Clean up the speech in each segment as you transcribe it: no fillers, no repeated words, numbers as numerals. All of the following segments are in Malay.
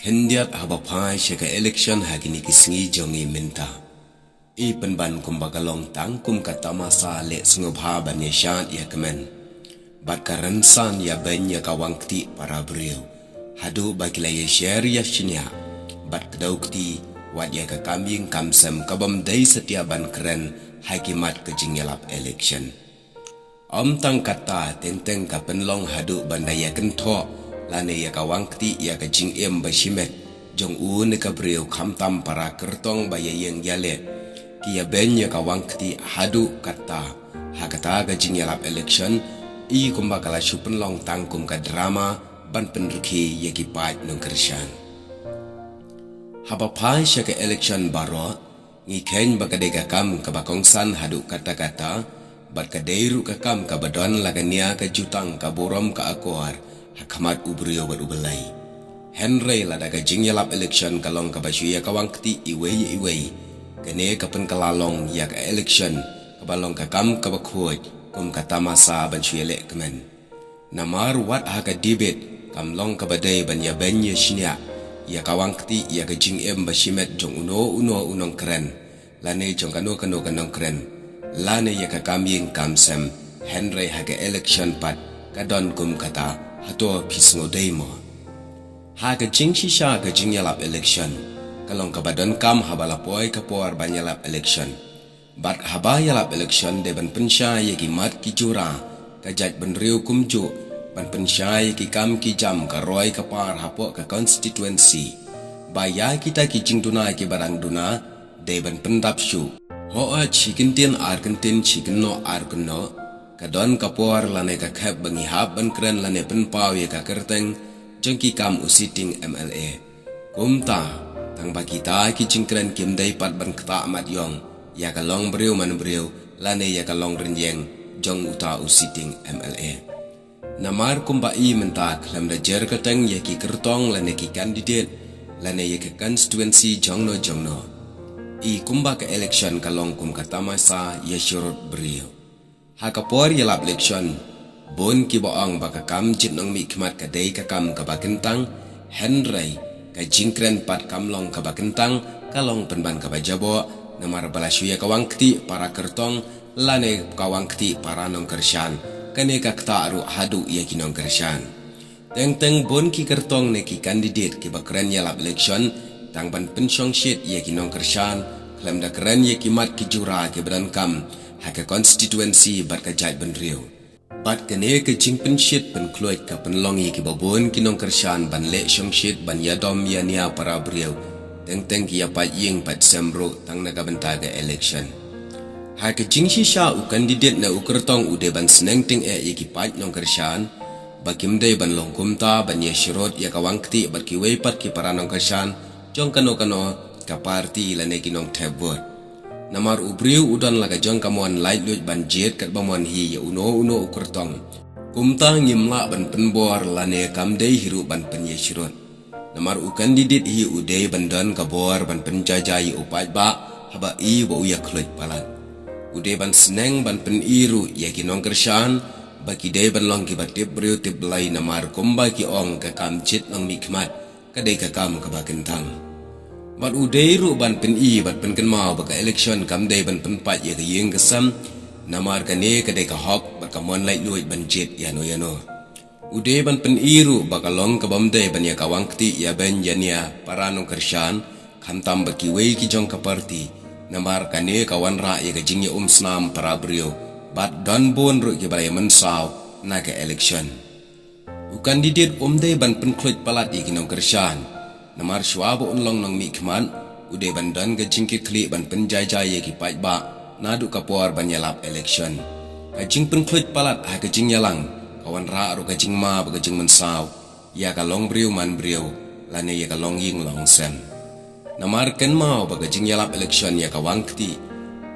Hendiat habapai syaka election hagini kisngi jongi minta. I penban kumbagalong tangkum kata masa le sengubha banyeshan ya kemen. Bat karensan ya banya kawangti para beriu. Hadu bagila ya share ya shinya. Bat kedaukti wat ya ke kambing kamsem kabam day setia ban keren hakimat kejingyalap election. Om tang kata tenteng ka penlong hadu bandaya kento lane ya kawangti ya ke jing bashimet jong ne ka beriu kamtam para kertong bayayeng yale kia ben ya kawangti hadu kata hakata ka jingyalap election i kumbakala penlong tangkum ka drama ban penruki ya kipat nong kersyan. Habapai syaka election baro ngikhen bakadega kam kabakongsan hadu kata-kata bat kadeiru kakam kabadon lagania ka jutang kaborom ka akuar hakamat ubrio bat ubelai. Henry lada ka jingyalap election kalong kabasyu ya kawangti iwei kene kapen kalalong ya ka election kabalong kakam kabakuot kum katamasa ban syelek kemen. Namar wat haka debate kamlong kabadai ban ya benya shinya ya kawangti ya ka jing bashimet jong uno unong keren lane jong kano keren lane ya ka kambing kamsem Henry haka election pat kadon kum kata hato pisngo demo haka jing shisha ka jingyalap election kalong kabadon kam habalapoy kapor banyalap election bat habayalap election de ban pensya ya ki mat ki jura kajat ban riu kumju ban pensya ya ki kam ki jam ka roy kapar hapo ka constituency baya kita ki jing duna ki barang duna de ban pendap syu hoa chikintin arkentin chikinno arkenno kadon kapor lane ka khap bangi hab ban kren lane pen paw ya ka kerteng jengki kam usiting MLA kumta tang bakita ki jingkren kim dai pat ban kta mat yong ya ka long briu man briu lane ya ka long renjeng jong uta usiting MLA namar kumba i mentak lam da jer kateng ya ki kertong lane ki candidate lane ya ka constituency jongno i kumba ka election kalong kum katama sa ya syurut beriu hakapor ya lap election bon ki boang baka kam jit nong mi khmat ka dei ka kam ka bakentang Henry ka jingkren pat kamlong ka bakentang kalong penban ka bajabo namar balasyu ya kawangti para kertong lane kawangti para nong kersyan kane ka kta aru hadu ya kinong kersyan teng bon ki kertong ne ki candidate ki bakren ya lap election tang ban pensyong shit ya kinong kersyan klam da keren ya kimat ki jura ki berankam haka constituency bat ka jai benriu bat kane ke jing pen shit pen kloit ka penlong ya ki babon kinong kersyan ban le syong shit ban yadom ya nia para beriu teng ki ya pat ying pat semro tang naga bentaga election haka jing shisha u candidate na ukertong ude ban seneng ting ya ki pat nong kersyan bakim dai ban long kumta ban ya shirot ya kawangti bat ki wei pat ki para nong kersyan jong kano ka parti lane kinong tebot namar ubriu udan laga jong kamuan light lut ban jet kat bamuan hi ya uno ukurtong kumta ngimla ban penbor lane kamdei hiru ban penyeshirot namar u candidate hi udei bandan kabor ban penjajai upat ba haba i ba uya kloit palat udei ban seneng ban peniru ya kinong kersyan baki dei ban long ki batip briu tip lai namar kumba ki ong ka kamjit nong mikmat kadai ka kam ka bakentang bat udei ru ban pen i bat pen kenmau baka election kam dei ban pen pat ya yeng kesam namar kane kadai ka hok bat kamon lai luit ban jet yano udei ban pen i ru baka long ka bam dei ban ya kawangti ya ben yania para nong kersyan kamtam baki wei ki jong ka parti namar kane kawan ra ya jingya snam para brio bat don bon ru ki balai mensaw na ka election u candidate dei ban pen kloit palat ya kinong kersyan namar shwabo unlong nong mi khman ude bandan ga jingki kli ban penjajai ye ki pai ba nadu kapor banyalap election ka jing pen khlit palat ha ka jing yalang kawan ra ru ka jing ma ba ka jing mensaw ya ka long briu man briu lane ya ka long ying long sen namar ken mau ba ka jing yalap election ya ka wangti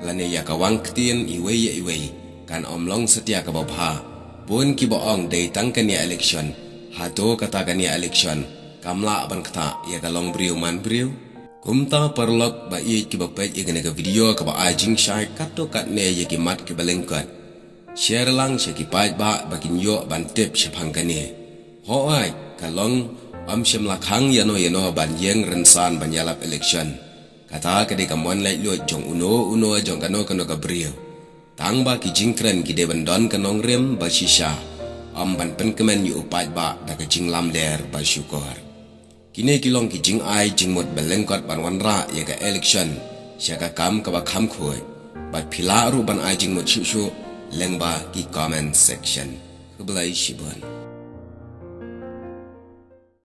lane ya ka wangtin iwei kan omlong setia ka babha bon ki boong dei tangkan ya election hato kata kan ya election kamla ban kata ya kalong briu man briu kumta perlok ba i ki bapet ya kene ka video ka ba ajing shai kato kat ne ya ki mat ki balengkat share lang she ki pai ba bakin yo ban tip shapang kane hoai kalong Am syam lakhang yano ban yeng rensan ban yalap election. Kata kade kamuan lai luat jong uno jong kano gabriel. Tang ba ki jingkren ki deban don kanong rem ba shisha. Am ban penkemen yu upat ba da ka jing lam der ba syukur. Kini kilong ki jing ai jing mot belengkot ban wanra ya ka election. Syaka kam ka ba kam khoi. Bat pila ru ban ai jing mot syusyu leng ba ki comment section. Kebalai shibun.